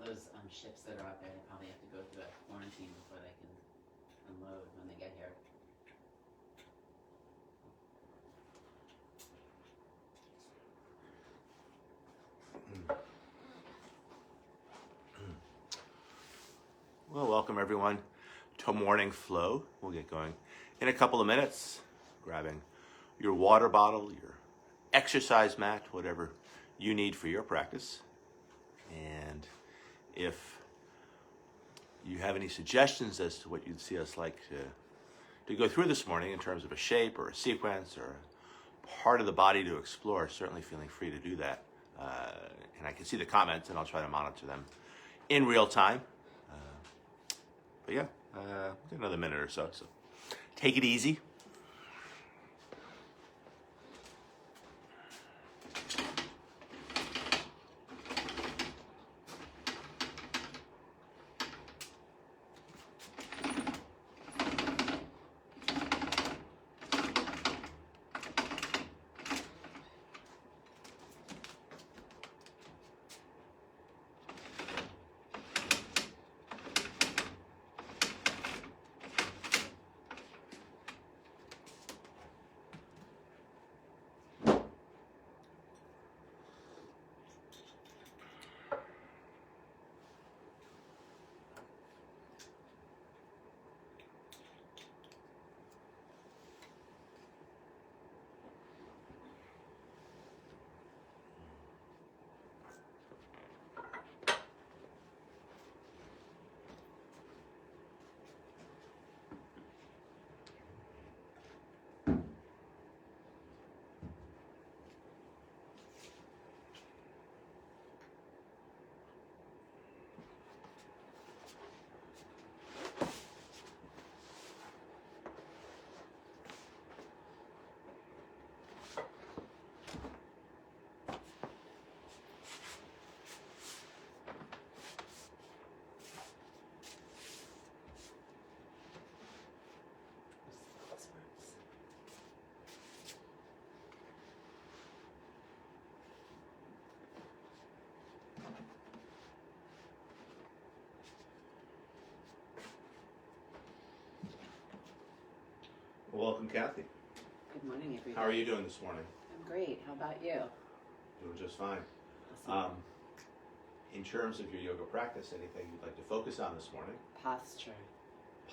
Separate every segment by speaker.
Speaker 1: those ships that are out there, they probably have to go through a quarantine before they can unload when they get here.
Speaker 2: Well, welcome everyone to Morning Flow. We'll get going in a couple of minutes, grabbing your water bottle, your exercise mat, whatever you need for your practice. And if you have any suggestions as to what you'd see us like to go through this morning in terms of a shape or a sequence or a part of the body to explore, certainly feeling free to do that. And I can see the comments and I'll try to monitor them in real time. But yeah, got another minute or so take it easy. Welcome, Kathy.
Speaker 1: Good morning, everybody.
Speaker 2: How are you doing this morning?
Speaker 1: I'm great. How about you?
Speaker 2: Doing just fine.
Speaker 1: Awesome.
Speaker 2: In terms of your yoga practice, anything you'd like to focus on this morning?
Speaker 1: Posture.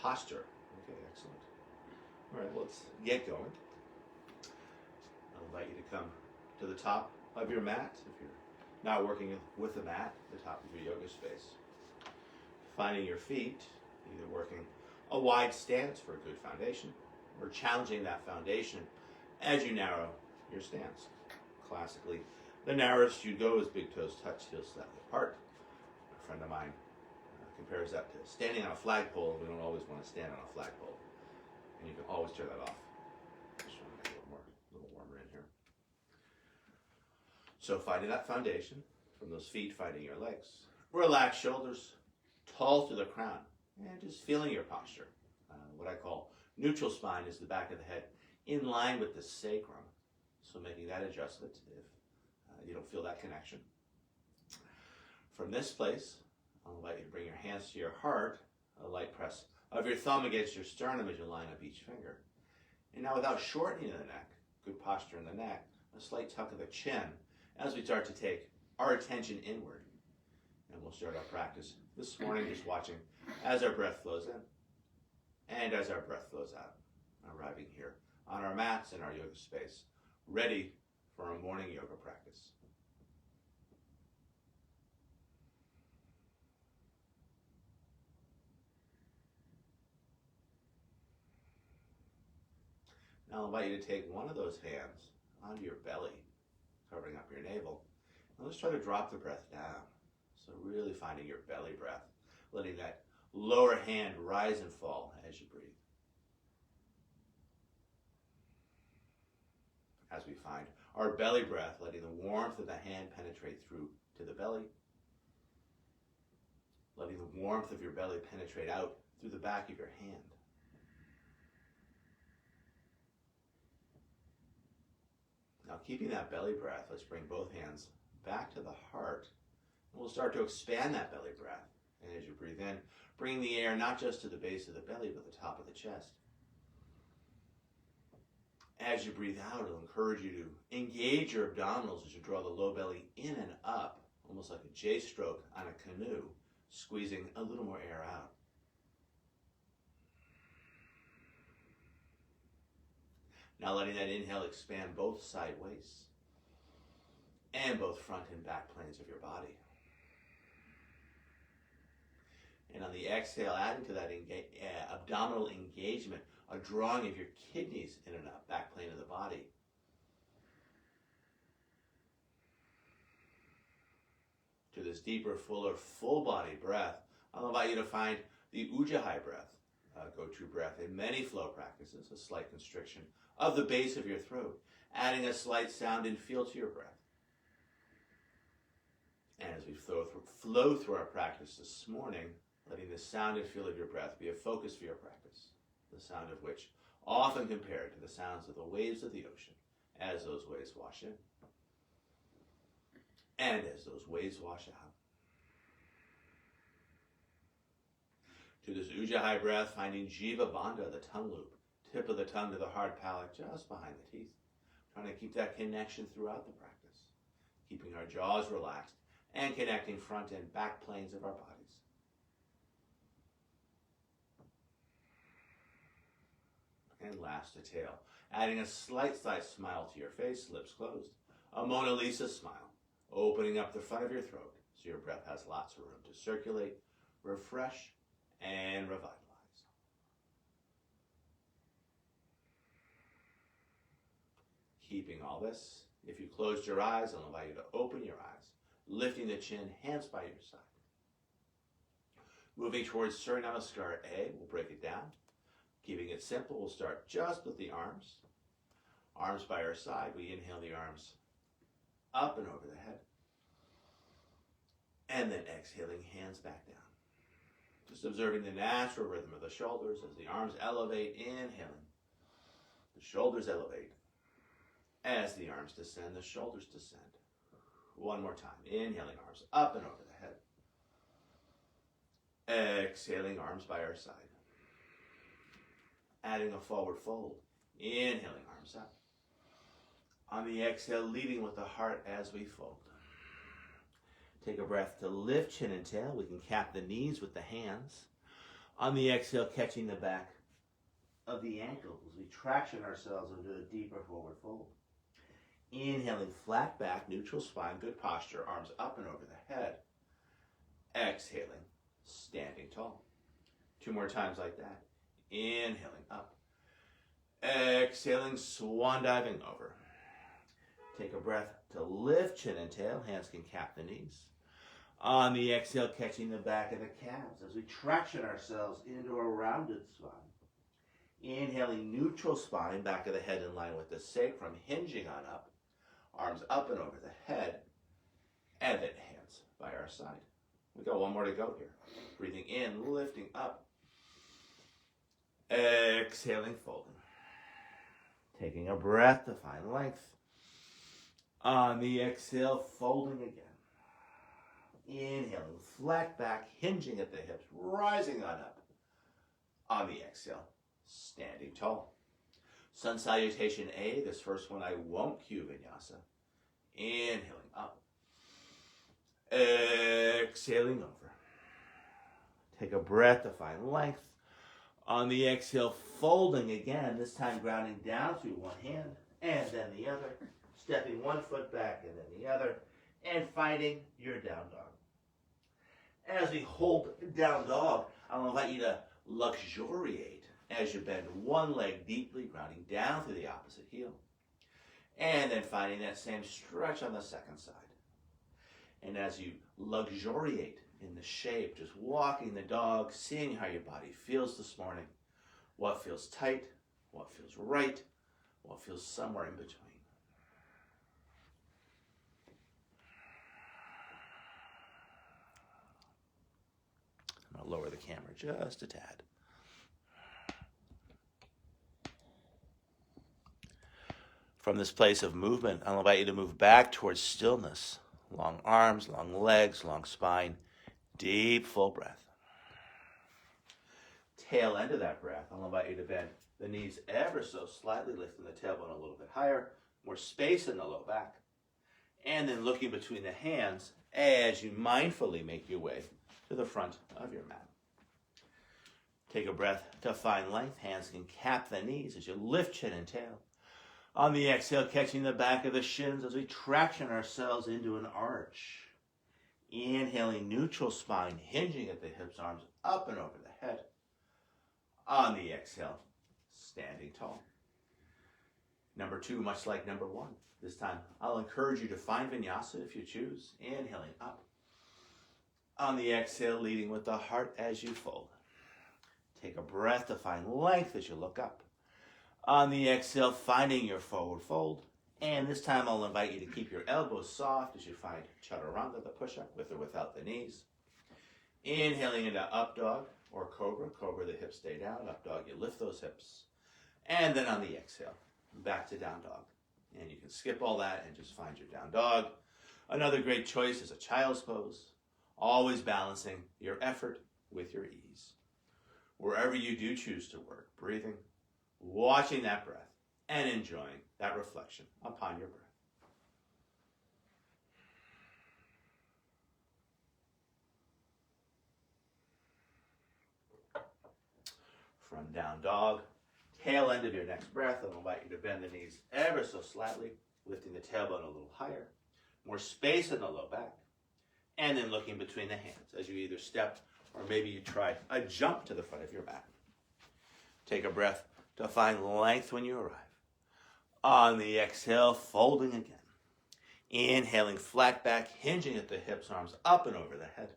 Speaker 2: Posture. Okay, excellent. All right, let's get going. I'll invite you to come to the top of your mat if you're not working with the mat, the top of your yoga space. Finding your feet, either working a wide stance for a good foundation, or challenging that foundation as you narrow your stance. Classically, the narrowest you go is big toes touch, heels slightly apart. A friend of mine compares that to standing on a flagpole. We don't always want to stand on a flagpole, and you can always turn that off. Just want to make it a little warmer in here. So finding that foundation, from those feet finding your legs. Relax shoulders, tall to the crown, and just feeling your posture. What I call neutral spine is the back of the head in line with the sacrum. So making that adjustment if you don't feel that connection. From this place, I'll invite you to bring your hands to your heart, a light press of your thumb against your sternum as you line up each finger. And now without shortening the neck, good posture in the neck, a slight tuck of the chin as we start to take our attention inward. And we'll start our practice this morning just watching as our breath flows in and as our breath flows out, arriving here on our mats in our yoga space, ready for our morning yoga practice. Now I'll invite you to take one of those hands onto your belly, covering up your navel. And let's try to drop the breath down. So really finding your belly breath, letting that lower hand rise and fall as you breathe. As we find our belly breath, letting the warmth of the hand penetrate through to the belly, letting the warmth of your belly penetrate out through the back of your hand. Now keeping that belly breath, let's bring both hands back to the heart We'll start to expand that belly breath. And as you breathe in, bring the air not just to the base of the belly, but the top of the chest. As you breathe out, it'll encourage you to engage your abdominals as you draw the low belly in and up, almost like a J stroke on a canoe, squeezing a little more air out. Now letting that inhale expand both side waists and both front and back planes of your body. And on the exhale, adding to that abdominal engagement, a drawing of your kidneys in and up, back plane of the body. To this deeper, fuller, full body breath, I'll invite you to find the Ujjayi breath, go-to breath in many flow practices, a slight constriction of the base of your throat, adding a slight sound and feel to your breath. And as we flow through our practice this morning, letting the sound and feel of your breath be a focus for your practice, the sound of which often compared to the sounds of the waves of the ocean as those waves wash in and as those waves wash out. To this Ujjayi breath, finding Jiva Bandha, the tongue loop, tip of the tongue to the hard palate just behind the teeth, trying to keep that connection throughout the practice, keeping our jaws relaxed and connecting front and back planes of our bodies. And last, a tail, adding a slight smile to your face, lips closed, a Mona Lisa smile, opening up the front of your throat so your breath has lots of room to circulate, refresh, and revitalize. Keeping all this, if you closed your eyes, I'll invite you to open your eyes, lifting the chin, hands by your side. Moving towards Surya Namaskar A, we'll break it down. Keeping it simple, we'll start just with the arms. Arms by our side, we inhale the arms up and over the head. And then exhaling, hands back down. Just observing the natural rhythm of the shoulders as the arms elevate, inhaling. The shoulders elevate. As the arms descend, the shoulders descend. One more time, inhaling, arms up and over the head. Exhaling, arms by our side. Adding a forward fold, inhaling, arms up. On the exhale, leading with the heart as we fold. Take a breath to lift chin and tail. We can cap the knees with the hands. On the exhale, catching the back of the ankles as we traction ourselves into a deeper forward fold. Inhaling, flat back, neutral spine, good posture, arms up and over the head. Exhaling, standing tall. 2 more times like that. Inhaling up. Exhaling, swan diving over. Take a breath to lift chin and tail. Hands can cap the knees. On the exhale, catching the back of the calves as we traction ourselves into a rounded spine. Inhaling, neutral spine, back of the head in line with the sacrum, hinging on up. Arms up and over the head. And then hands by our side. We got 1 more to go here. Breathing in, lifting up. Exhaling, folding. Taking a breath to find length. On the exhale, folding again. Inhaling, flat back, hinging at the hips, rising on up. On the exhale, standing tall. Sun Salutation A, this first one I won't cue vinyasa. Inhaling up. Exhaling over. Take a breath to find length. On the exhale, folding again, this time grounding down through one hand and then the other, stepping 1 foot back and then the other, and finding your down dog. As we hold down dog, I'll invite you to luxuriate as you bend one leg deeply, grounding down through the opposite heel. And then finding that same stretch on the second side. And as you luxuriate in the shape, just walking the dog, seeing how your body feels this morning, what feels tight, what feels right, what feels somewhere in between. I'll lower the camera just a tad. From this place of movement, I'll invite you to move back towards stillness, Long arms, long legs, long spine. Deep, full breath. Tail end of that breath, I'll invite you to bend the knees ever so slightly, lifting the tailbone a little bit higher. More space in the low back. And then looking between the hands as you mindfully make your way to the front of your mat. Take a breath to find length. Hands can cap the knees as you lift chin and tail. On the exhale, catching the back of the shins as we traction ourselves into an arch. Inhaling, neutral spine, hinging at the hips, arms up and over the head. On the exhale, standing tall. Number 2, much like number 1. This time, I'll encourage you to find vinyasa if you choose. Inhaling up. On the exhale, leading with the heart as you fold. Take a breath to find length as you look up. On the exhale, finding your forward fold. And this time, I'll invite you to keep your elbows soft as you find chaturanga, the push-up, with or without the knees. Inhaling into up dog or cobra. Cobra, the hips stay down. Up dog, you lift those hips. And then on the exhale, back to down dog. And you can skip all that and just find your down dog. Another great choice is a child's pose, always balancing your effort with your ease. Wherever you do choose to work, breathing, watching that breath, and enjoying that reflection upon your breath. From down dog, tail end of your next breath, I'll invite you to bend the knees ever so slightly, lifting the tailbone a little higher, more space in the low back, and then looking between the hands as you either step or maybe you try a jump to the front of your mat. Take a breath to find length when you arrive. On the exhale, folding again. Inhaling, flat back, hinging at the hips, arms up and over the head.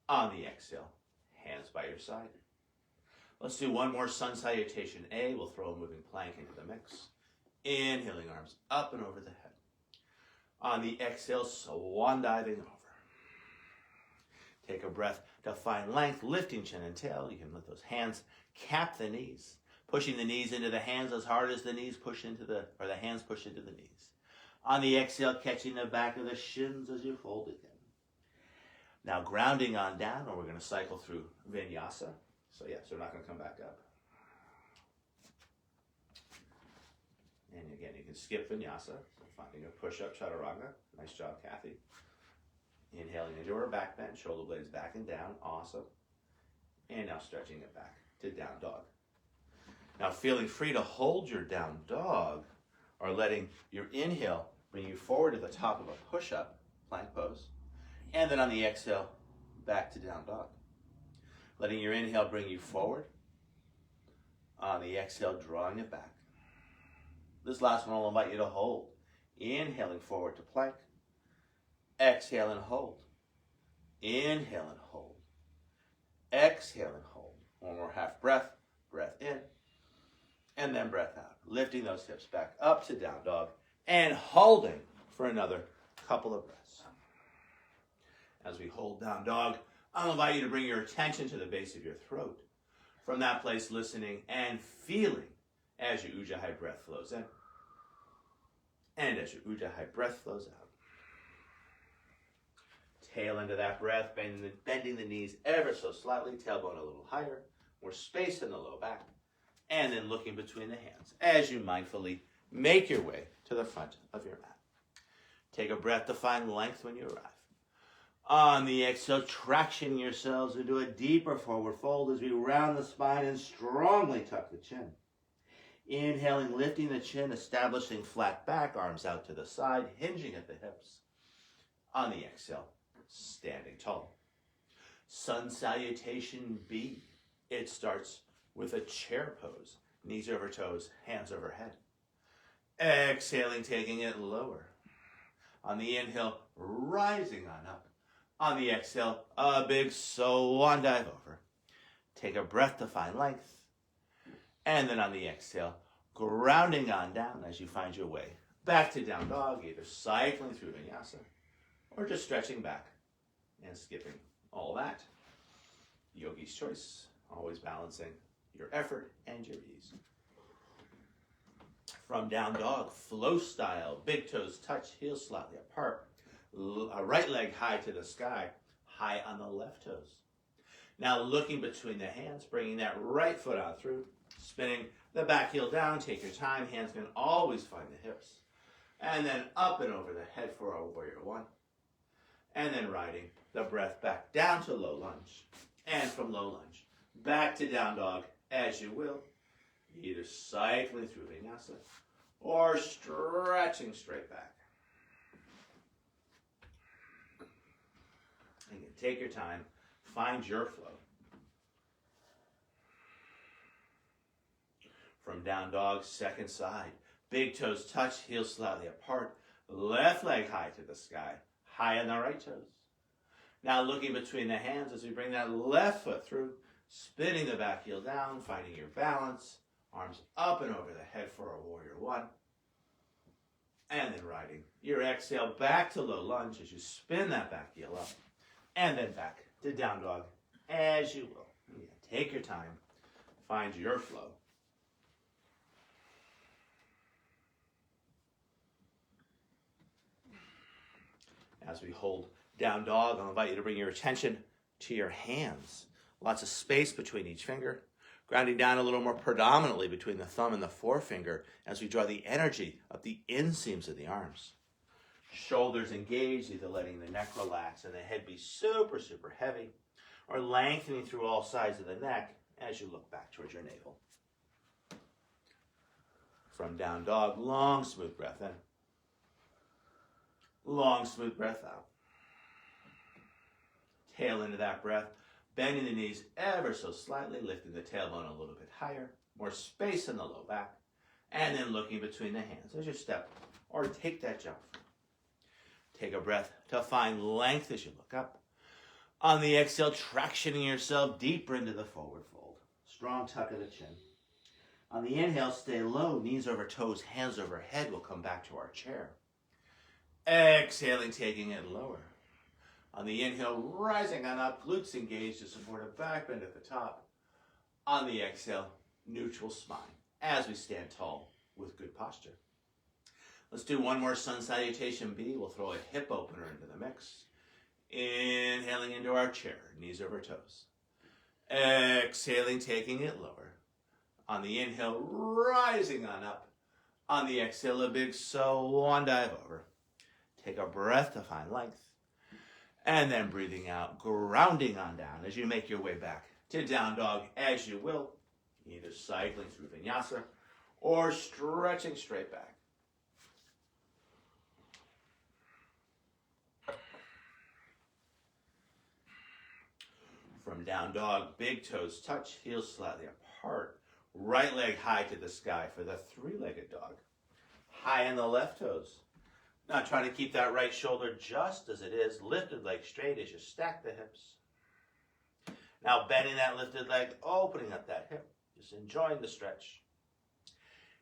Speaker 2: On the exhale, hands by your side. Let's do one more sun salutation A. We'll throw a moving plank into the mix. Inhaling, arms up and over the head. On the exhale, swan diving over. Take a breath to find length, lifting chin and tail. You can let those hands cap the knees, pushing the knees into the hands as hard as the knees push into the hands push into the knees. On the exhale, catching the back of the shins as you fold again. Now grounding on down, and we're going to cycle through vinyasa. So we're not going to come back up. And again, you can skip vinyasa. So finding a push-up chaturanga. Nice job, Kathy. Inhaling into our back bend, shoulder blades back and down. Awesome. And now stretching it back to down dog. Now feeling free to hold your down dog or letting your inhale bring you forward to the top of a push-up, plank pose. And then on the exhale, back to down dog. Letting your inhale bring you forward. On the exhale, drawing it back. This last one I'll invite you to hold. Inhaling forward to plank. Exhale and hold. Inhale and hold. Exhale and hold. One more half breath. Breath in. And then breath out. Lifting those hips back up to down dog. And holding for another couple of breaths. As we hold down dog, I'll invite you to bring your attention to the base of your throat. From that place, listening and feeling as your Ujjayi breath flows in. And as your Ujjayi breath flows out. Tail end of that breath, bending the knees ever so slightly, tailbone a little higher, more space in the low back, and then looking between the hands as you mindfully make your way to the front of your mat. Take a breath to find length when you arrive. On the exhale, traction yourselves into a deeper forward fold as we round the spine and strongly tuck the chin. Inhaling, lifting the chin, establishing flat back, arms out to the side, hinging at the hips. On the exhale, standing tall. Sun salutation B. It starts with a chair pose. Knees over toes, hands overhead. Exhaling, taking it lower. On the inhale, rising on up. On the exhale, a big swan dive over. Take a breath to find length. And then on the exhale, grounding on down as you find your way back to down dog, either cycling through vinyasa or just stretching back and skipping all that. Yogi's choice, always balancing your effort and your ease. From down dog, flow style, big toes touch, heels slightly apart. right leg high to the sky, high on the left toes. Now looking between the hands, bringing that right foot out through, spinning the back heel down, take your time, hands can always find the hips. And then up and over the head for our warrior one. And then riding the breath back down to low lunge. And from low lunge, back to down dog as you will. Either cycling through vinyasa or stretching straight back. And take your time, find your flow. From down dog, second side. Big toes touch, heels slightly apart. Left leg high to the sky, high on the right toes. Now looking between the hands as we bring that left foot through, spinning the back heel down, finding your balance. Arms up and over the head for a warrior one. And then riding your exhale back to low lunge as you spin that back heel up. And then back to down dog as you will. Yeah, take your time, find your flow. As we hold down dog, I'll invite you to bring your attention to your hands. Lots of space between each finger. Grounding down a little more predominantly between the thumb and the forefinger as we draw the energy up the inseams of the arms. Shoulders engaged, either letting the neck relax and the head be super, super heavy, or lengthening through all sides of the neck as you look back towards your navel. From down dog, long, smooth breath in. Long, smooth breath out. Tail into that breath. Bending the knees ever so slightly, lifting the tailbone a little bit higher. More space in the low back. And then looking between the hands as you step or take that jump. Take a breath to find length as you look up. On the exhale, tractioning yourself deeper into the forward fold. Strong tuck of the chin. On the inhale, stay low, knees over toes, hands over head. We'll come back to our chair. Exhaling, taking it lower. On the inhale, rising on up, glutes engaged to support a back bend at the top. On the exhale, neutral spine as we stand tall with good posture. Let's do one more sun salutation B. We'll throw a hip opener into the mix. Inhaling into our chair, knees over toes. Exhaling, taking it lower. On the inhale, rising on up. On the exhale, a big swan dive over. Take a breath to find length. And then breathing out, grounding on down as you make your way back to down dog as you will. Either cycling through vinyasa or stretching straight back. From down dog, big toes touch, heels slightly apart. Right leg high to the sky for the three-legged dog. High on the left toes. Now trying to keep that right shoulder just as it is, lifted leg straight as you stack the hips. Now bending that lifted leg, opening up that hip, just enjoying the stretch.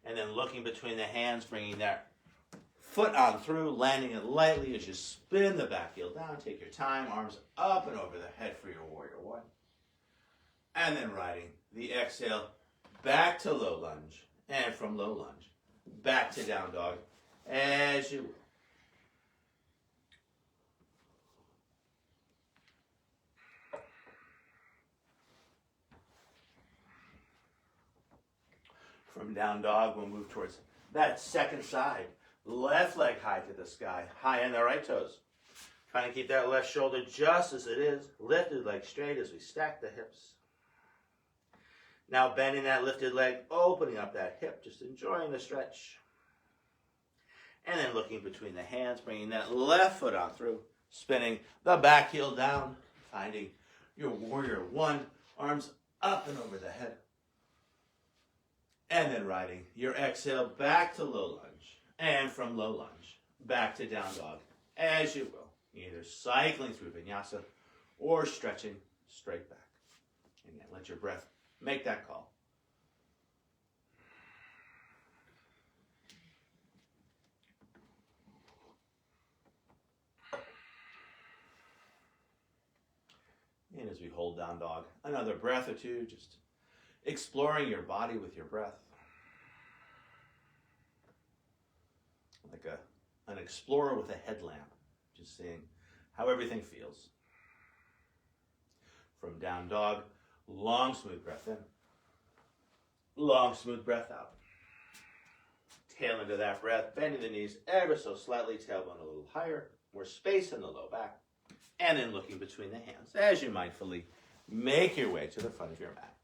Speaker 2: And then looking between the hands, bringing that foot on through, landing it lightly as you spin the back heel down. Take your time, arms up and over the head for your warrior one. And then riding the exhale back to low lunge, and from low lunge, back to down dog as you will. From down dog, we'll move towards that second side. Left leg high to the sky, high on the right toes. Trying to keep that left shoulder just as it is, lifted leg straight as we stack the hips. Now bending that lifted leg, opening up that hip, just enjoying the stretch. And then looking between the hands, bringing that left foot on through, spinning the back heel down, finding your warrior one, arms up and over the head. And then riding your exhale back to low lunge, and from low lunge, back to down dog, as you will. Either cycling through vinyasa or stretching straight back. And then let your breath make that call. And as we hold down dog, another breath or two, just exploring your body with your breath. Like an explorer with a headlamp, just seeing how everything feels. From down dog, long smooth breath in, long smooth breath out. Tail into that breath, bending the knees ever so slightly, tailbone a little higher, more space in the low back, and then looking between the hands as you mindfully make your way to the front of your mat.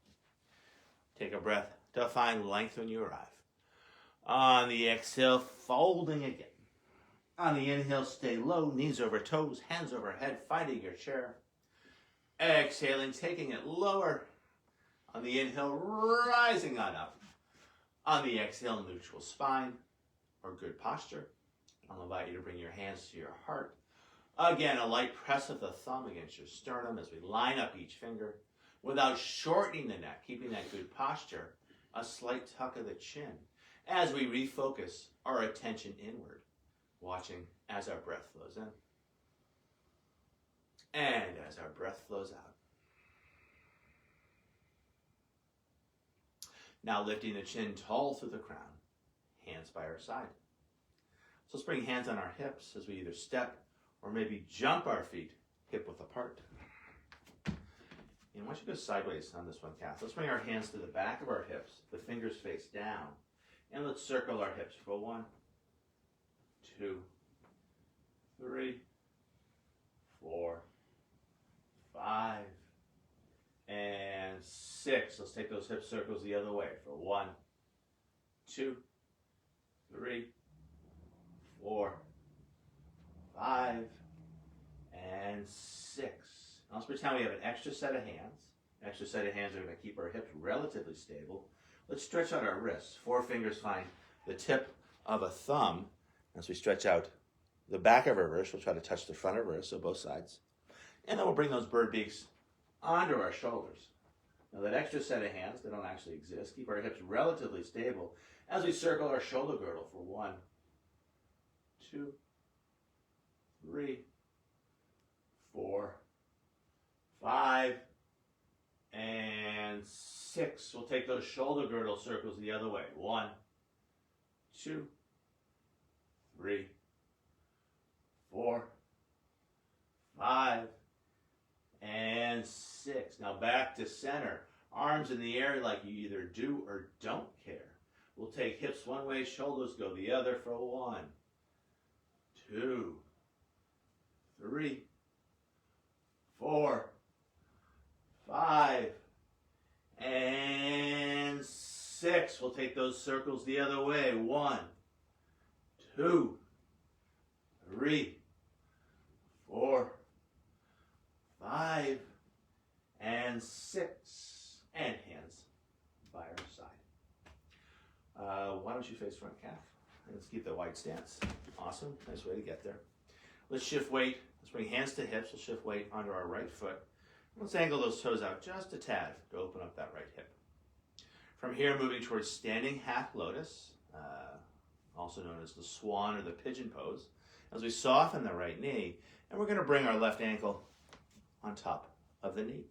Speaker 2: Take a breath to find length when you arrive. On the exhale, folding again. On the inhale, stay low, knees over toes, hands overhead, finding your chair. Exhaling, taking it lower. On the inhale, rising on up. On the exhale, neutral spine or good posture. I'll invite you to bring your hands to your heart. Again, a light press of the thumb against your sternum as we line up each finger without shortening the neck, keeping that good posture. A slight tuck of the chin as we refocus our attention inward, watching as our breath flows in and as our breath flows out. Now lifting the chin tall through the crown, hands by our side. So let's bring hands on our hips as we either step or maybe jump our feet hip width apart. And why don't you go sideways on this one, Kath? Let's bring our hands to the back of our hips, the fingers face down, and let's circle our hips for 1, 2, 3, 4, 5, and 6. Let's take those hip circles the other way for 1, 2, 3, 4, 5, and 6. Now let's pretend we have an extra set of hands. Extra set of hands are going to keep our hips relatively stable. Let's stretch out our wrists. 4 fingers find the tip of a thumb. As we stretch out the back of our wrist, we'll try to touch the front of our wrist, so both sides. And then we'll bring those bird beaks onto our shoulders. Now that extra set of hands, they don't actually exist. Keep our hips relatively stable as we circle our shoulder girdle for 1, 2, 3, 4, 5, and 6. We'll take those shoulder girdle circles the other way. 1, 2, 3, 4, 5, and 6. Now back to center. Arms in the air like you either do or don't care. We'll take hips one way, shoulders go the other for 1, 2, 3, 4, 5, and 6. We'll take those circles the other way. 1, 2, 3, 4, 5, and 6. And hands by our side. Why don't you face front calf? Let's keep the wide stance. Awesome. Nice way to get there. Let's shift weight. Let's bring hands to hips. We'll shift weight onto our right foot. Let's angle those toes out just a tad to open up that right hip. From here, moving towards standing half lotus, also known as the swan or the pigeon pose, as we soften the right knee, and we're going to bring our left ankle on top of the knee.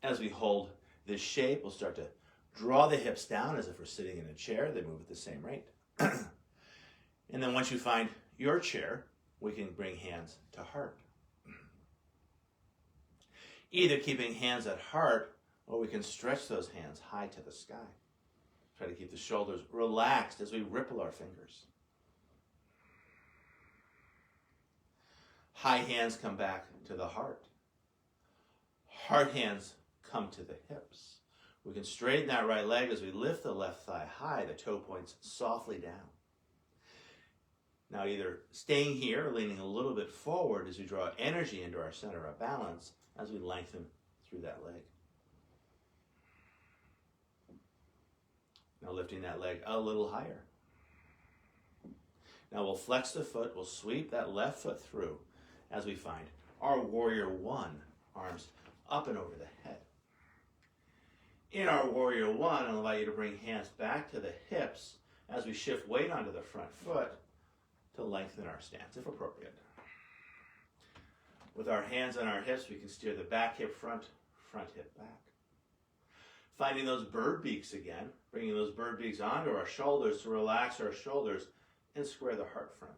Speaker 2: As we hold this shape, we'll start to draw the hips down as if we're sitting in a chair. They move at the same rate. And then once you find your chair, we can bring hands to heart. Either keeping hands at heart, or we can stretch those hands high to the sky. Try to keep the shoulders relaxed as we ripple our fingers. High hands come back to the heart. Heart hands come to the hips. We can straighten that right leg as we lift the left thigh high, the toe points softly down. Now either staying here or leaning a little bit forward as we draw energy into our center of balance as we lengthen through that leg. Now lifting that leg a little higher. Now we'll flex the foot, we'll sweep that left foot through as we find our warrior one, arms up and over the head. In our warrior one, I'll invite you to bring hands back to the hips as we shift weight onto the front foot to lengthen our stance, if appropriate. With our hands on our hips, we can steer the back hip front, front hip back. Finding those bird beaks again, bringing those bird beaks onto our shoulders to relax our shoulders and square the heart front.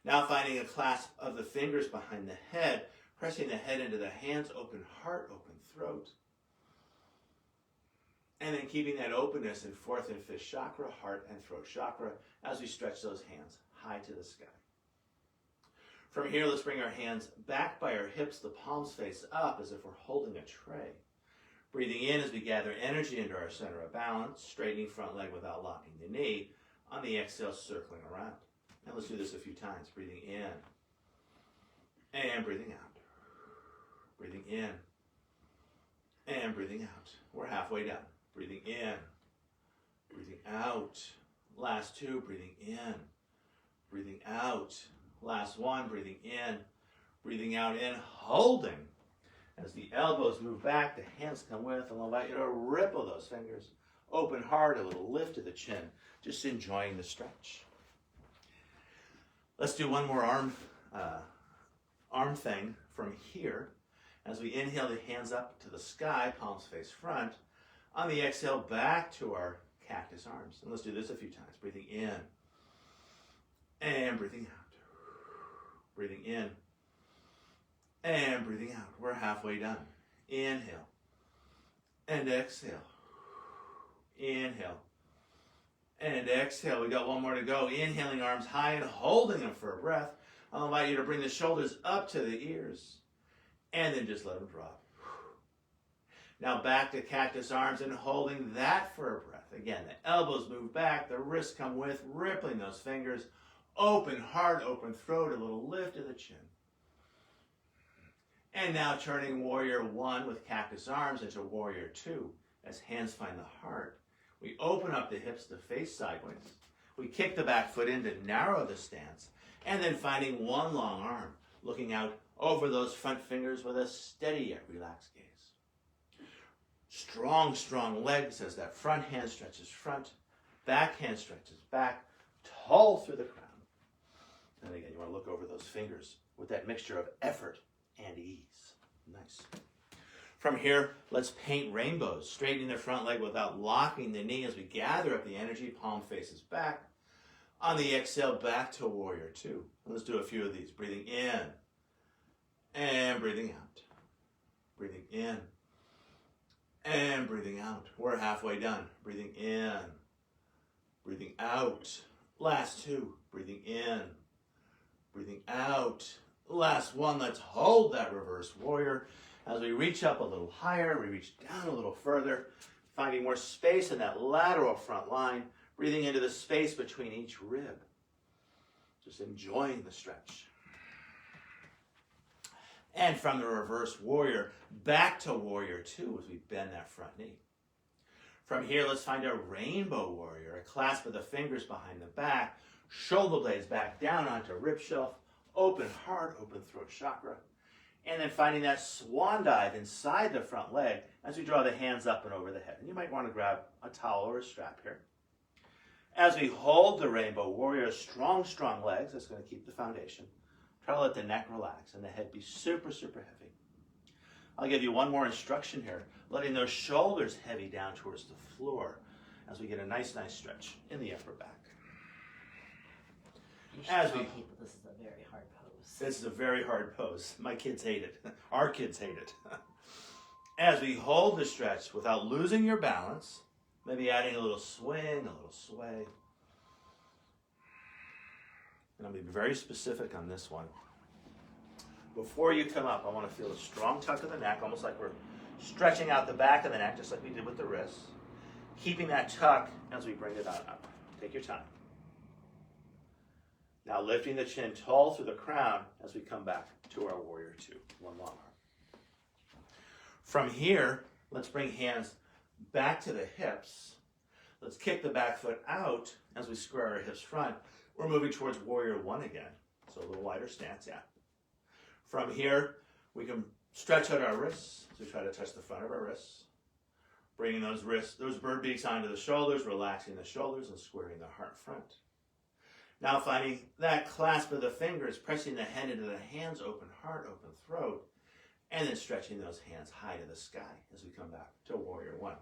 Speaker 2: Now finding a clasp of the fingers behind the head, pressing the head into the hands, open heart, open throat. And then keeping that openness in fourth and fifth chakra, heart and throat chakra, as we stretch those hands high to the sky. From here, let's bring our hands back by our hips, the palms face up as if we're holding a tray. Breathing in as we gather energy into our center of balance, straightening front leg without locking the knee. On the exhale, circling around. And let's do this a few times. Breathing in and breathing out. Breathing in and breathing out. We're halfway done. Breathing in, breathing out. Last two, breathing in, breathing out. Last one, breathing in, breathing out, and holding. As the elbows move back, the hands come with, and I'll invite you to ripple those fingers. Open heart, a little lift to the chin. Just enjoying the stretch. Let's do one more arm thing from here. As we inhale, the hands up to the sky, palms face front. On the exhale, back to our cactus arms. And let's do this a few times. Breathing in and breathing out. Breathing in and breathing out. We're halfway done. Inhale and exhale. Inhale and exhale. We got one more to go. Inhaling arms high and holding them for a breath. I'll invite you to bring the shoulders up to the ears and then just let them drop. Now back to cactus arms and holding that for a breath. Again, the elbows move back, the wrists come with, rippling those fingers. Open heart, open throat, a little lift of the chin. And now turning warrior one with cactus arms into warrior two as hands find the heart. We open up the hips to face sideways. We kick the back foot in to narrow the stance. And then finding one long arm, looking out over those front fingers with a steady yet relaxed gaze. Strong, strong legs as that front hand stretches front, back hand stretches back, tall through the crown. And again, you want to look over those fingers with that mixture of effort and ease. Nice. From here, let's paint rainbows, straightening the front leg without locking the knee as we gather up the energy, palm faces back. On the exhale, back to warrior two. Let's do a few of these. Breathing in and breathing out. Breathing in and breathing out. We're halfway done. Breathing in, breathing out. Last two. Breathing in, breathing out. Last one. Let's hold that reverse warrior. As we reach up a little higher, we reach down a little further, finding more space in that lateral front line, breathing into the space between each rib. Just enjoying the stretch. And from the reverse warrior, back to warrior two as we bend that front knee. From here, let's find a rainbow warrior, a clasp of the fingers behind the back, shoulder blades back down onto rib shelf, open heart, open throat chakra. And then finding that swan dive inside the front leg as we draw the hands up and over the head. And you might want to grab a towel or a strap here. As we hold the rainbow warrior, strong, strong legs, that's going to keep the foundation. Try to let the neck relax and the head be super, super heavy. I'll give you one more instruction here, letting those shoulders heavy down towards the floor as we get a nice, nice stretch in the upper back.
Speaker 1: You should tell people this is a very hard pose.
Speaker 2: This is a very hard pose. My kids hate it. Our kids hate it. As we hold the stretch without losing your balance, maybe adding a little swing, a little sway. And I'm going to be very specific on this one. Before you come up, I want to feel a strong tuck of the neck, almost like we're stretching out the back of the neck, just like we did with the wrists. Keeping that tuck as we bring it on up. Take your time. Now lifting the chin tall through the crown as we come back to our warrior two. One long arm. From here, let's bring hands back to the hips. Let's kick the back foot out as we square our hips front. We're moving towards warrior one again. So a little wider stance, yeah. From here, we can stretch out our wrists. So we try to touch the front of our wrists. Bringing those wrists, those bird beaks onto the shoulders, relaxing the shoulders and squaring the heart front. Now finding that clasp of the fingers, pressing the head into the hands, open heart, open throat, and then stretching those hands high to the sky as we come back to warrior one.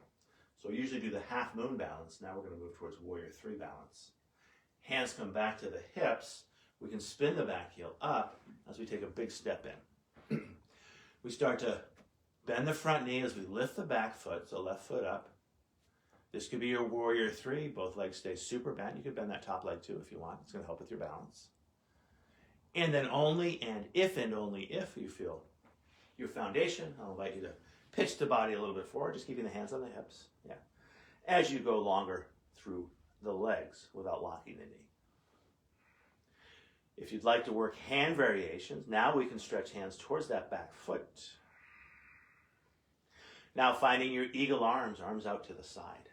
Speaker 2: So we usually do the half moon balance. Now we're going to move towards warrior three balance. Hands come back to the hips, we can spin the back heel up as we take a big step in. We start to bend the front knee as we lift the back foot, so left foot up. This could be your warrior three. Both legs stay super bent. You could bend that top leg too if you want. It's going to help with your balance. And then only and only if you feel your foundation, I'll invite you to pitch the body a little bit forward, just keeping the hands on the hips. Yeah. As you go longer through the legs without locking the knee. If you'd like to work hand variations, now we can stretch hands towards that back foot. Now finding your eagle arms out to the side.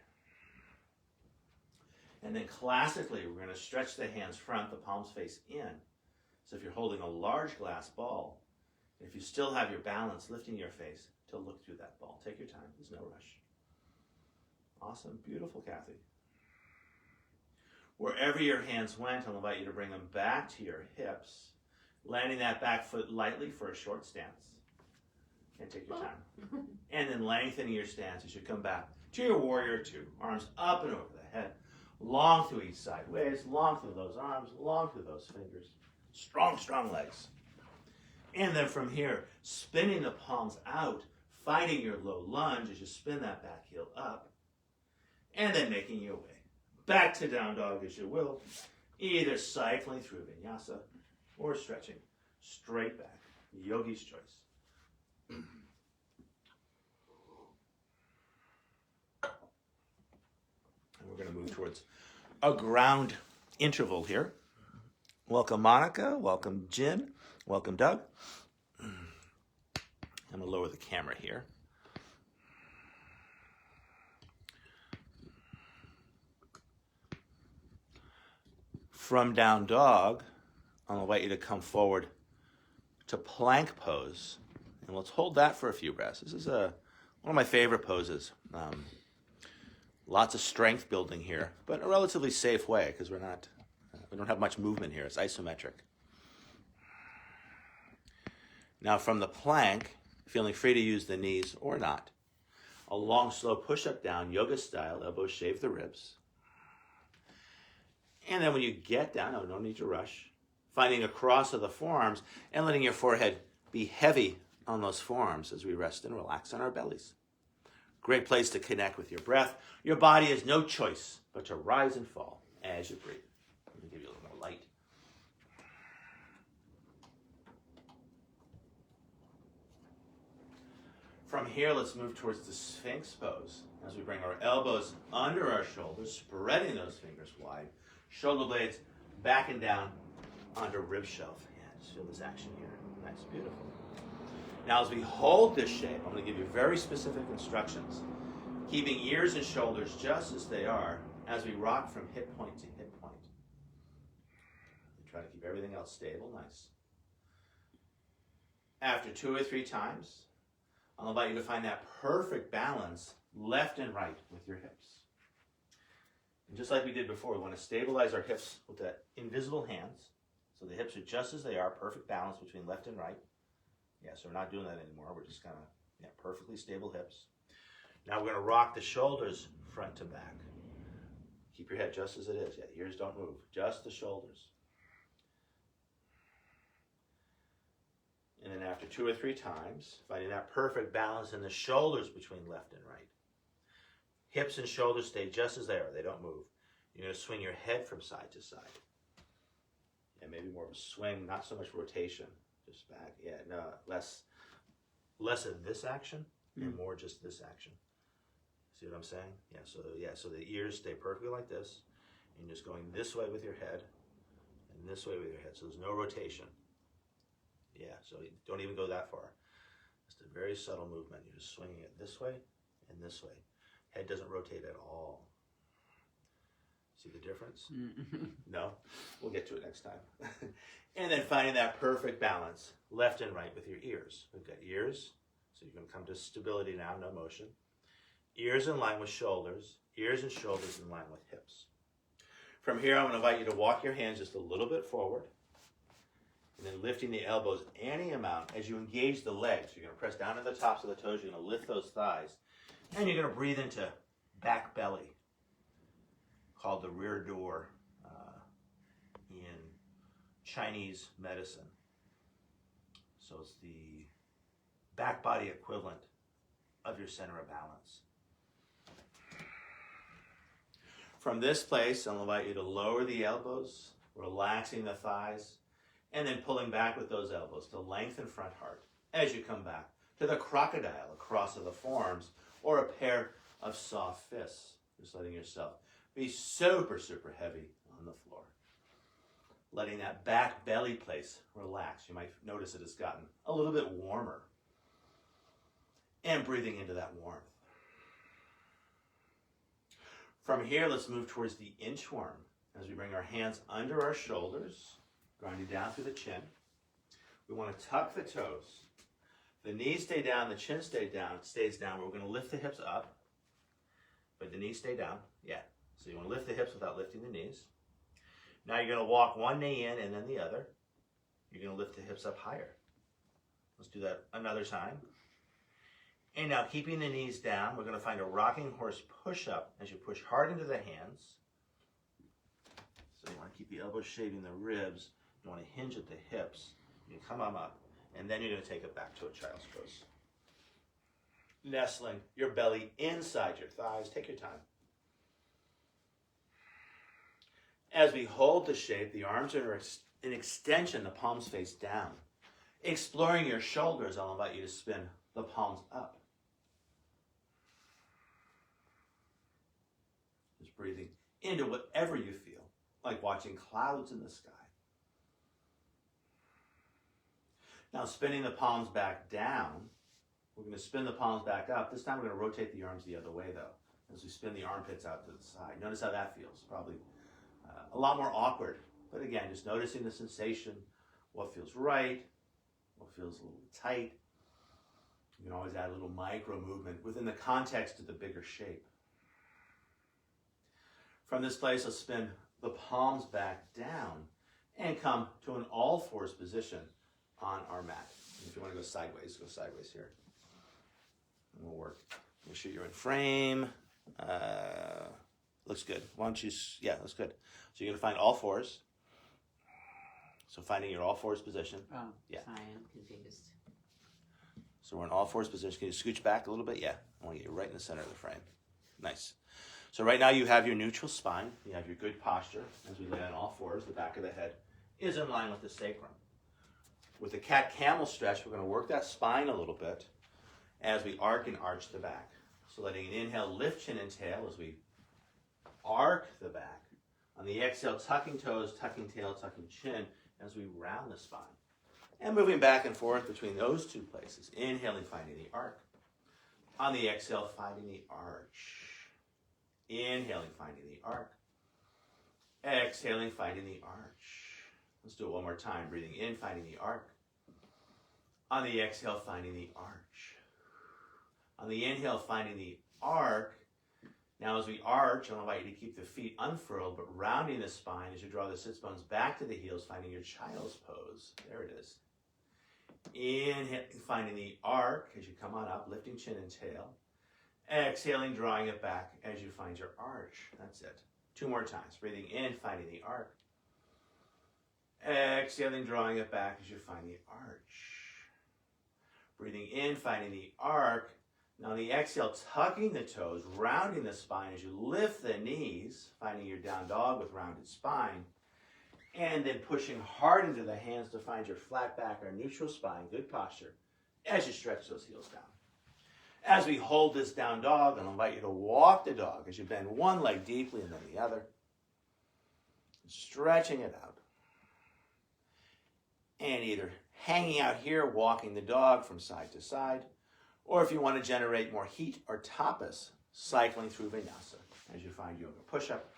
Speaker 2: And then classically, we're going to stretch the hands front, the palms face in. So if you're holding a large glass ball, if you still have your balance, lifting your face to look through that ball. Take your time, there's no rush. Awesome, beautiful, Kathy. Wherever your hands went, I'll invite you to bring them back to your hips, landing that back foot lightly for a short stance. And take your time. And then lengthening your stance as you come back to your warrior two. Arms up and over the head, long through each side ways, long through those arms, long through those fingers. Strong, strong legs. And then from here, spinning the palms out, finding your low lunge as you spin that back heel up, and then making your way back to down dog as you will, either cycling through vinyasa or stretching straight back. Yogi's choice. And we're going to move towards a ground interval here. Welcome, Monica. Welcome, Jin. Welcome, Doug. I'm going to lower the camera here. From down dog, I'll invite you to come forward to plank pose. And let's hold that for a few breaths. This is one of my favorite poses. Lots of strength building here, but in a relatively safe way because we don't have much movement here. It's isometric. Now from the plank, feeling free to use the knees or not. A long, slow push-up down, yoga style, elbows shave the ribs. And then when you get down, no need to rush, finding a cross of the forearms and letting your forehead be heavy on those forearms as we rest and relax on our bellies. Great place to connect with your breath. Your body has no choice but to rise and fall as you breathe. Let me give you a little more light. From here, let's move towards the Sphinx pose as we bring our elbows under our shoulders, spreading those fingers wide, shoulder blades back and down onto rib shelf. Yeah, just feel this action here. Nice, beautiful. Now as we hold this shape, I'm going to give you very specific instructions, keeping ears and shoulders just as they are as we rock from hip point to hip point. Try to keep everything else stable, nice. After 2 or 3 times, I'll invite you to find that perfect balance left and right with your hips. And just like we did before, we want to stabilize our hips with the invisible hands. So the hips are just as they are, perfect balance between left and right. Yeah, so we're not doing that anymore. We're just kind of, perfectly stable hips. Now we're going to rock the shoulders front to back. Keep your head just as it is. Yeah, ears don't move, just the shoulders. And then after 2 or 3 times, finding that perfect balance in the shoulders between left and right. Hips and shoulders stay just as they are. They don't move. You're going to swing your head from side to side. Yeah, maybe more of a swing, not so much rotation. Just back. Yeah, no, less of this action and more just this action. See what I'm saying? So the ears stay perfectly like this. And you're just going this way with your head and this way with your head. So there's no rotation. Yeah, so you don't even go that far. Just a very subtle movement. You're just swinging it this way and this way. Head doesn't rotate at all. See the difference? No? We'll get to it next time. And then finding that perfect balance, left and right with your ears. We've got ears, so you're going to come to stability now, no motion. Ears in line with shoulders, ears and shoulders in line with hips. From here, I'm going to invite you to walk your hands just a little bit forward, and then lifting the elbows any amount as you engage the legs. You're going to press down to the tops of the toes, you're going to lift those thighs, and you're going to breathe into back belly, called the rear door in Chinese medicine. So it's the back body equivalent of your center of balance. From this place, I'll invite you to lower the elbows, relaxing the thighs, and then pulling back with those elbows to lengthen front heart as you come back to the crocodile across of the forearms, or a pair of soft fists. Just letting yourself be super, super heavy on the floor. Letting that back belly place relax. You might notice it has gotten a little bit warmer. And breathing into that warmth. From here, let's move towards the inchworm as we bring our hands under our shoulders, grinding down through the chin. We want to tuck the toes. The knees stay down, the chin stays down. We're going to lift the hips up, but the knees stay down. Yeah. So you want to lift the hips without lifting the knees. Now you're going to walk one knee in and then the other. You're going to lift the hips up higher. Let's do that another time. And now keeping the knees down, we're going to find a rocking horse push-up as you push hard into the hands. So you want to keep the elbows shaving the ribs. You want to hinge at the hips. You come on up. And then you're going to take it back to a child's pose. Nestling your belly inside your thighs. Take your time. As we hold the shape, the arms are in extension, the palms face down. Exploring your shoulders, I'll invite you to spin the palms up. Just breathing into whatever you feel, like watching clouds in the sky. Now spinning the palms back down, we're going to spin the palms back up. This time we're going to rotate the arms the other way though, as we spin the armpits out to the side. Notice how that feels. Probably a lot more awkward. But again, just noticing the sensation, what feels right, what feels a little tight. You can always add a little micro movement within the context of the bigger shape. From this place, let's spin the palms back down and come to an all-fours position on our mat. And if you want to go sideways here. And we'll work. Make sure you're in frame. Looks good. Why don't you, yeah, looks good. So you're going to find all fours. So finding your all fours position.
Speaker 1: Oh,
Speaker 2: yeah.
Speaker 1: I am confused.
Speaker 2: So we're in all fours position. Can you scooch back a little bit? Yeah. I want to get you right in the center of the frame. Nice. So right now you have your neutral spine. You have your good posture. As we lay on all fours, the back of the head is in line with the sacrum. With the cat-camel stretch, we're going to work that spine a little bit as we arc and arch the back. So letting an inhale, lift chin and tail as we arc the back. On the exhale, tucking toes, tucking tail, tucking chin as we round the spine. And moving back and forth between those two places. Inhaling, finding the arc. On the exhale, finding the arch. Inhaling, finding the arc. Exhaling, finding the arch. Let's do it one more time. Breathing in, finding the arc. On the exhale, finding the arch. On the inhale, finding the arc. Now as we arch, I'll invite you to keep the feet unfurled, but rounding the spine as you draw the sits bones back to the heels, finding your child's pose. There it is. Inhaling, finding the arc as you come on up, lifting chin and tail. Exhaling, drawing it back as you find your arch. That's it. 2 more times. Breathing in, finding the arc. Exhaling, drawing it back as you find the arch. Breathing in, finding the arc. Now on the exhale, tucking the toes, rounding the spine as you lift the knees, finding your down dog with rounded spine. And then pushing hard into the hands to find your flat back or neutral spine, good posture, as you stretch those heels down. As we hold this down dog, I'll invite you to walk the dog as you bend one leg deeply and then the other. Stretching it out. And either hanging out here, walking the dog from side to side, or if you want to generate more heat or tapas, cycling through vinyasa as you find yoga push-up.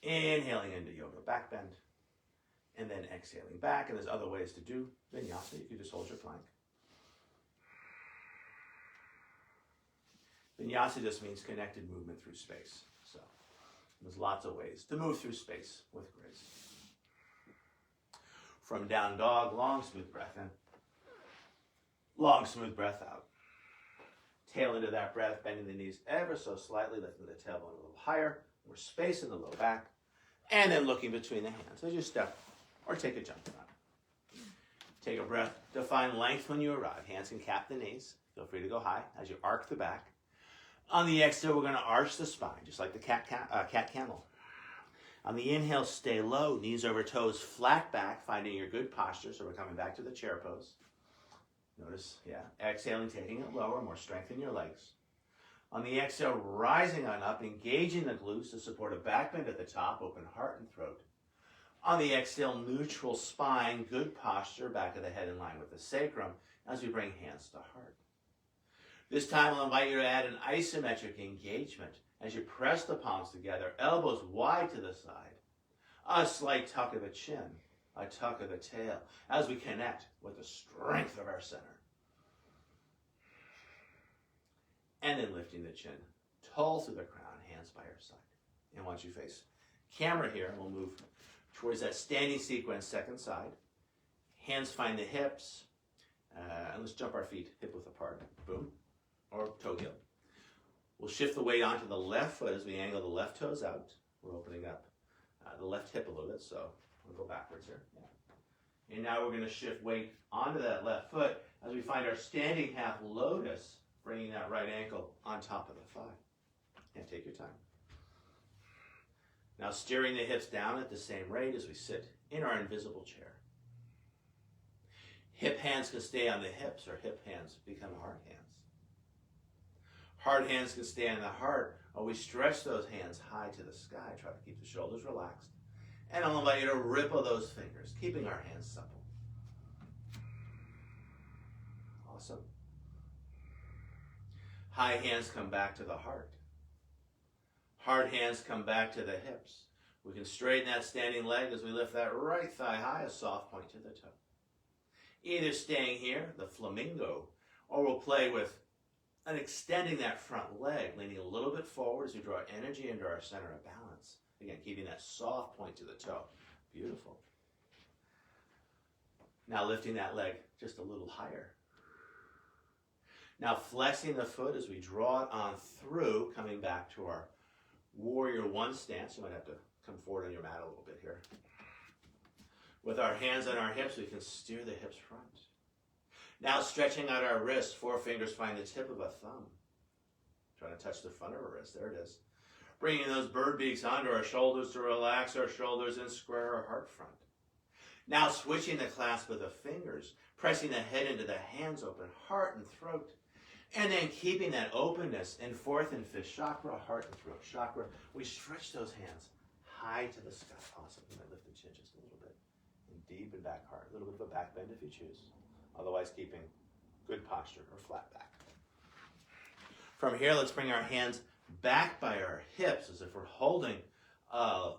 Speaker 2: Inhaling into yoga back bend, and then exhaling back. And there's other ways to do vinyasa. You can just hold your plank. Vinyasa just means connected movement through space. So there's lots of ways to move through space with grace. From down dog, long smooth breath in. Long smooth breath out. Tail into that breath, bending the knees ever so slightly, lifting the tailbone a little higher, more space in the low back, and then looking between the hands as you step or take a jump around. Take a breath to find length when you arrive. Hands can cap the knees. Feel free to go high as you arc the back. On the exhale, we're going to arch the spine, just like the cat-camel. On the inhale, stay low, knees over toes, flat back, finding your good posture. So we're coming back to the chair pose. Notice, exhaling, taking it lower, more strength in your legs. On the exhale, rising on up, engaging the glutes to support a back bend at the top, open heart and throat. On the exhale, neutral spine, good posture, back of the head in line with the sacrum as we bring hands to heart. This time I'll invite you to add an isometric engagement as you press the palms together, elbows wide to the side. A slight tuck of the chin, a tuck of the tail as we connect with the strength of our center. And then lifting the chin, tall through the crown, hands by our side. And once you face camera here, we'll move towards that standing sequence, second side. Hands find the hips. And let's jump our feet hip width apart. Boom. Or toe heel. We'll shift the weight onto the left foot as we angle the left toes out. We're opening up the left hip a little bit, so we'll go backwards here. Yeah. And now we're going to shift weight onto that left foot as we find our standing half lotus, bringing that right ankle on top of the thigh. And take your time. Now steering the hips down at the same rate as we sit in our invisible chair. Hip hands can stay on the hips, or hip hands become hard hands. Hard hands can stay on the heart, or we stretch those hands high to the sky. Try to keep the shoulders relaxed. And I'll invite you to ripple those fingers, keeping our hands supple. Awesome. High hands come back to the heart. Hard hands come back to the hips. We can straighten that standing leg as we lift that right thigh high, a soft point to the toe. Either staying here, the flamingo, or we'll play with and extending that front leg, leaning a little bit forward as we draw energy into our center of balance. Again, keeping that soft point to the toe. Beautiful. Now lifting that leg just a little higher. Now flexing the foot as we draw it on through, coming back to our warrior one stance. You might have to come forward on your mat a little bit here. With our hands on our hips, we can steer the hips front. Now stretching out our wrists, 4 fingers find the tip of a thumb. Trying to touch the front of our wrist, there it is. Bringing those bird beaks onto our shoulders to relax our shoulders and square our heart front. Now switching the clasp of the fingers, pressing the head into the hands, open heart and throat. And then keeping that openness in fourth and fifth chakra, heart and throat chakra. We stretch those hands high to the sky. Awesome. You might lift the chin just a little bit. And deep and back heart. A little bit of a back bend if you choose. Otherwise keeping good posture or flat back. From here, let's bring our hands back by our hips as if we're holding a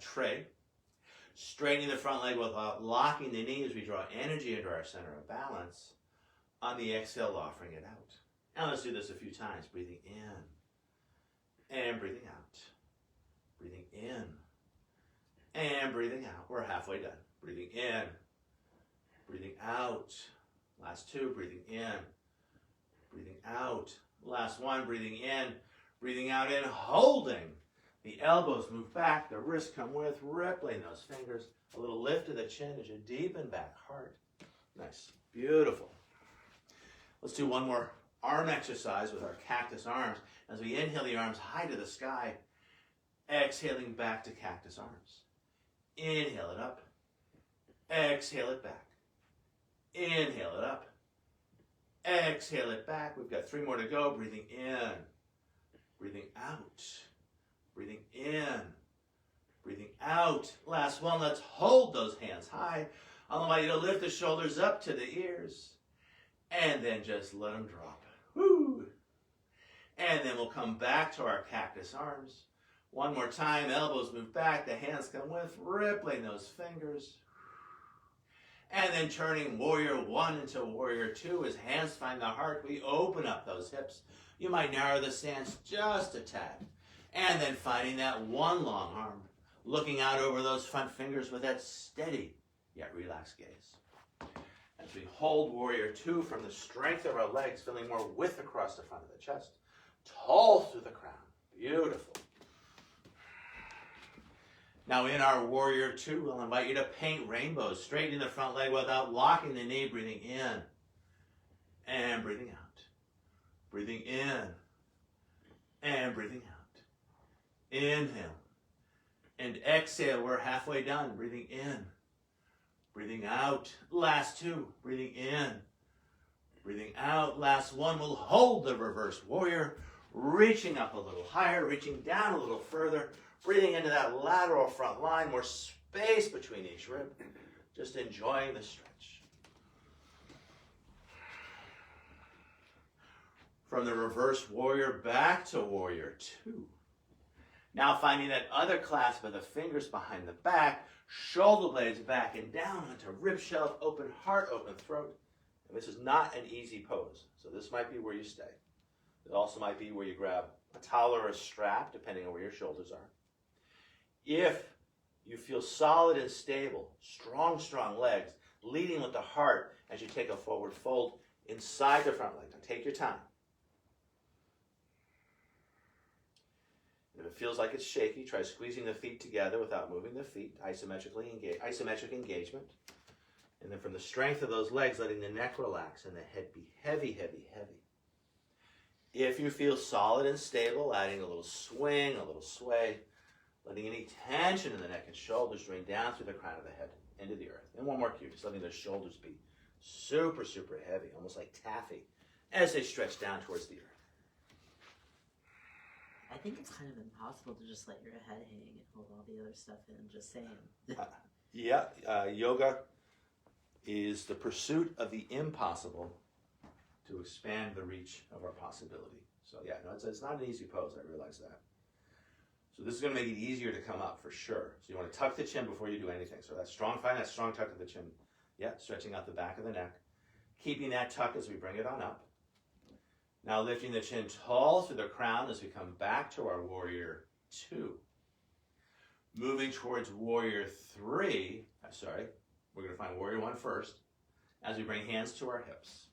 Speaker 2: tray. Straightening the front leg without locking the knee as we draw energy into our center of balance. On the exhale, offering it out. And let's do this a few times. Breathing in and breathing out. Breathing in and breathing out. We're halfway done. Breathing in, breathing out. Last 2, breathing in, breathing out. Last 1, breathing in, breathing out, and holding. The elbows move back, the wrists come with, rippling those fingers. A little lift of the chin as you deepen back heart. Nice. Beautiful. Let's do one more arm exercise with our cactus arms. As we inhale the arms high to the sky, exhaling back to cactus arms. Inhale it up. Exhale it back. Inhale it up. Exhale it back. We've got 3 more to go. Breathing in. Breathing out. Breathing in. Breathing out. Last one. Let's hold those hands high. I'll invite you to lift the shoulders up to the ears. And then just let them drop. Woo! And then we'll come back to our cactus arms. One more time. Elbows move back. The hands come with. Rippling those fingers. And then turning warrior 1 into warrior 2 as hands find the heart. We open up those hips. You might narrow the stance just a tad. And then finding that one long arm. Looking out over those front fingers with that steady yet relaxed gaze. As we hold warrior 2 from the strength of our legs, feeling more width across the front of the chest. Tall through the crown. Beautiful. Now in our Warrior Two, we'll invite you to paint rainbows, straightening the front leg without locking the knee, breathing in and breathing out. Breathing in and breathing out. Inhale and exhale. We're halfway done. Breathing in, breathing out. Last two. Breathing in, breathing out. Last one. We'll hold the reverse warrior, reaching up a little higher, reaching down a little further, breathing into that lateral front line, more space between each rib. Just enjoying the stretch. From the reverse warrior back to Warrior Two. Now finding that other clasp of the fingers behind the back, shoulder blades back and down onto rib shelf, open heart, open throat. And this is not an easy pose, so this might be where you stay. It also might be where you grab a towel or a strap, depending on where your shoulders are. If you feel solid and stable, strong legs, leading with the heart as you take a forward fold inside the front leg. Now take your time. If it feels like it's shaky, try squeezing the feet together without moving the feet, isometric engagement. And then from the strength of those legs, letting the neck relax and the head be heavy, heavy, heavy. If you feel solid and stable, adding a little swing, a little sway, letting any tension in the neck and shoulders drain down through the crown of the head into the earth. And one more cue, just letting the shoulders be super, super heavy, almost like taffy, as they stretch down towards the earth.
Speaker 3: I think it's kind of impossible to just let your head hang and hold all the other stuff in, just saying.
Speaker 2: Yoga is the pursuit of the impossible to expand the reach of our possibility. So yeah, no, it's not an easy pose, I realize that. So this is going to make it easier to come up for sure. So you want to tuck the chin before you do anything. So that's strong, find that strong tuck of the chin. Yeah, stretching out the back of the neck. Keeping that tuck as we bring it on up. Now lifting the chin tall through the crown as we come back to our Warrior Two. Moving towards Warrior Three, we're going to find Warrior One first, as we bring hands to our hips.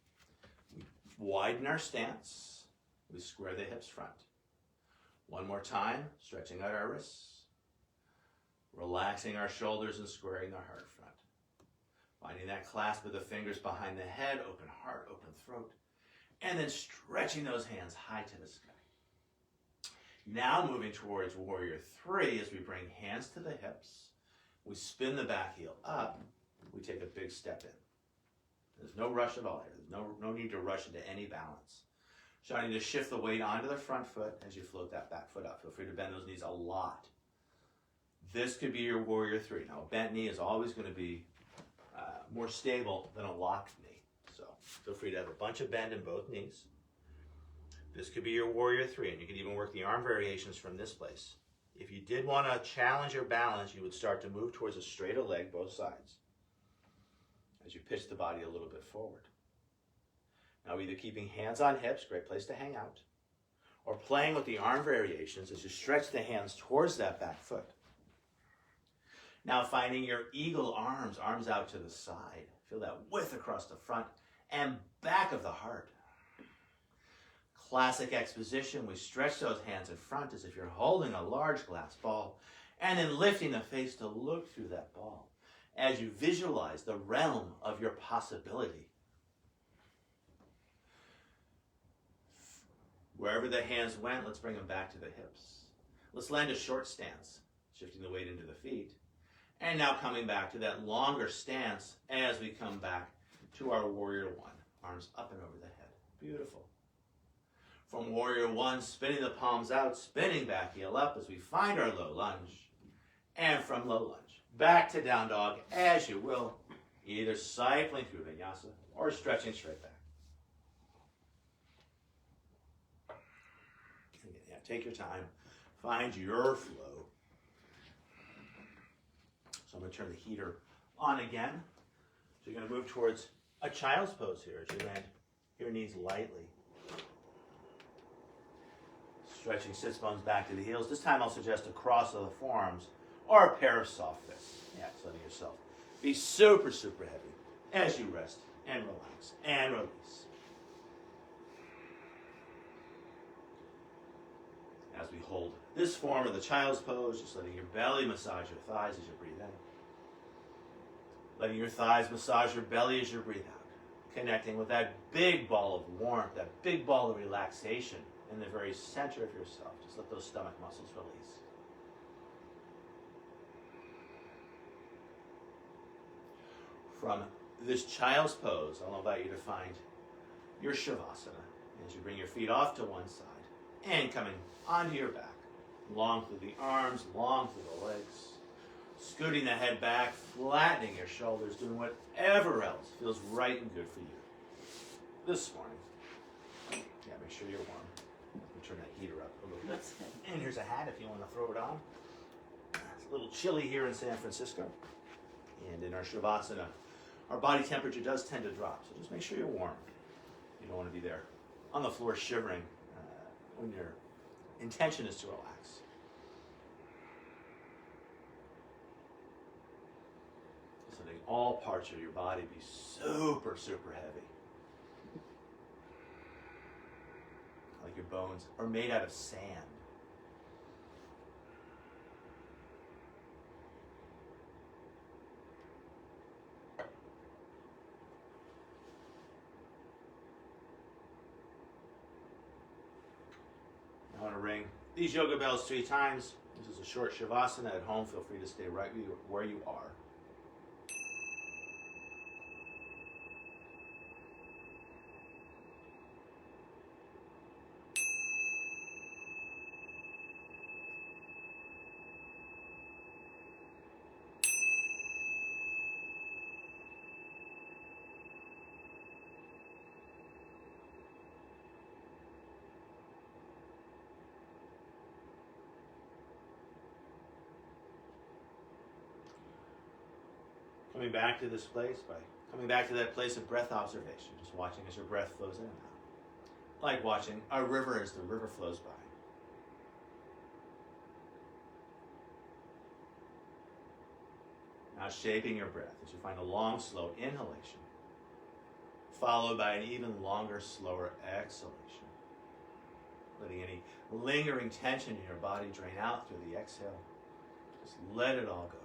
Speaker 2: We widen our stance, we square the hips front. One more time, stretching out our wrists, relaxing our shoulders and squaring the heart front. Finding that clasp of the fingers behind the head, open heart, open throat. And then stretching those hands high to the sky. Now moving towards Warrior Three as we bring hands to the hips. We spin the back heel up. We take a big step in. There's no rush at all here. There's no need to rush into any balance. Starting to shift the weight onto the front foot as you float that back foot up. Feel free to bend those knees a lot. This could be your Warrior Three. Now, a bent knee is always going to be more stable than a locked knee. So feel free to have a bunch of bend in both knees. This could be your Warrior Three, and you can even work the arm variations from this place. If you did want to challenge your balance, you would start to move towards a straighter leg, both sides, as you pitch the body a little bit forward. Now either keeping hands on hips, great place to hang out, or playing with the arm variations as you stretch the hands towards that back foot. Now finding your eagle arms out to the side. Feel that width across the front and back of the heart. Classic exposition, we stretch those hands in front as if you're holding a large glass ball, and then lifting the face to look through that ball as you visualize the realm of your possibility. Wherever the hands went, let's bring them back to the hips. Let's land a short stance, shifting the weight into the feet. And now coming back to that longer stance as we come back to our Warrior One. Arms up and over the head. Beautiful. From Warrior One, spinning the palms out, spinning back heel up as we find our low lunge. And from low lunge, back to down dog as you will, either cycling through vinyasa or stretching straight back. Yeah, take your time. Find your flow. So I'm going to turn the heater on again. So you're going to move towards a child's pose here as you land your knees lightly. Stretching sits bones back to the heels. This time I'll suggest a cross of the forearms or a pair of soft fists. Yeah, just letting yourself be super, super heavy as you rest and relax and release. As we hold this form of the child's pose, just letting your belly massage your thighs as you breathe in. Letting your thighs massage your belly as you breathe out. Connecting with that big ball of warmth, that big ball of relaxation in the very center of yourself. Just let those stomach muscles release. From this child's pose, I'll invite you to find your Shavasana as you bring your feet off to one side and coming onto your back, long through the arms, long through the legs, scooting the head back, flattening your shoulders, doing whatever else feels right and good for you. This morning, make sure you're warm. Let me turn that heater up a little bit. And here's a hat if you want to throw it on. It's a little chilly here in San Francisco. And in our Shavasana, our body temperature does tend to drop, so just make sure you're warm. You don't want to be there on the floor shivering when your intention is to relax. Just letting all parts of your body be super, super heavy. Like your bones are made out of sand. I want to ring these yoga bells 3 times. This is a short Shavasana. At home, feel free to stay right where you are. Coming back to this place by coming back to that place of breath observation, just watching as your breath flows in and out. Like watching a river as the river flows by. Now shaping your breath as you find a long, slow inhalation, followed by an even longer, slower exhalation. Letting any lingering tension in your body drain out through the exhale. Just let it all go.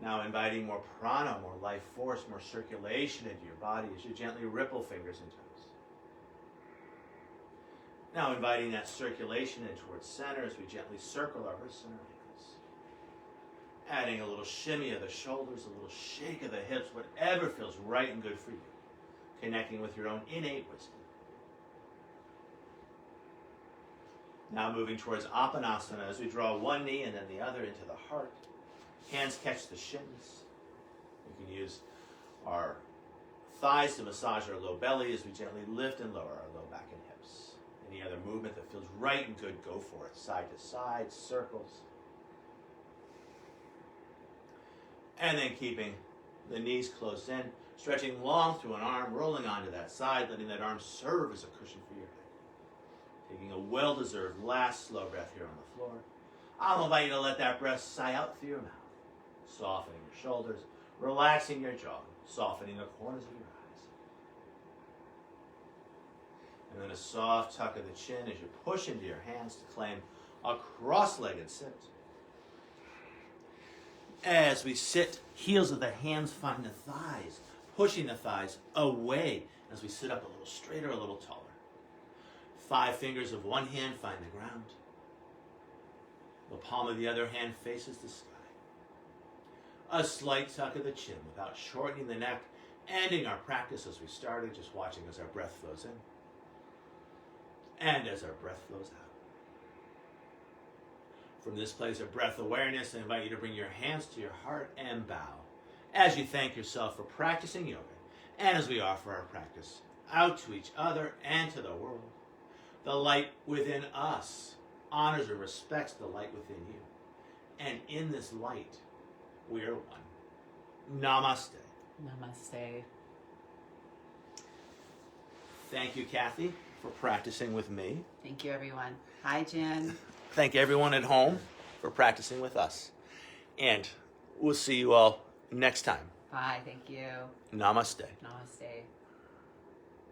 Speaker 2: Now inviting more prana, more life force, more circulation into your body as you gently ripple fingers and toes. Now inviting that circulation in towards center as we gently circle our wrists and our ankles. Adding a little shimmy of the shoulders, a little shake of the hips, whatever feels right and good for you. Connecting with your own innate wisdom. Now moving towards Apanasana as we draw one knee and then the other into the heart. Hands catch the shins. We can use our thighs to massage our low belly as we gently lift and lower our low back and hips. Any other movement that feels right and good, go for it. Side to side, circles. And then keeping the knees close in, stretching long through an arm, rolling onto that side, letting that arm serve as a cushion for your head. Taking a well-deserved last slow breath here on the floor. I'll invite you to let that breath sigh out through your mouth. Softening your shoulders, relaxing your jaw, softening the corners of your eyes. And then a soft tuck of the chin as you push into your hands to claim a cross-legged sit. As we sit, heels of the hands find the thighs, pushing the thighs away as we sit up a little straighter, a little taller. 5 fingers of one hand find the ground. The palm of the other hand faces the sky. A slight tuck of the chin without shortening the neck, ending our practice as we started, just watching as our breath flows in and as our breath flows out. From this place of breath awareness, I invite you to bring your hands to your heart and bow as you thank yourself for practicing yoga and as we offer our practice out to each other and to the world. The light within us honors and respects the light within you. And in this light, we are one. Namaste.
Speaker 3: Namaste.
Speaker 2: Thank you, Kathy, for practicing with me.
Speaker 4: Thank you, everyone. Hi, Jen.
Speaker 2: Thank everyone at home for practicing with us. And we'll see you all next time.
Speaker 4: Bye. Thank you.
Speaker 2: Namaste.
Speaker 4: Namaste.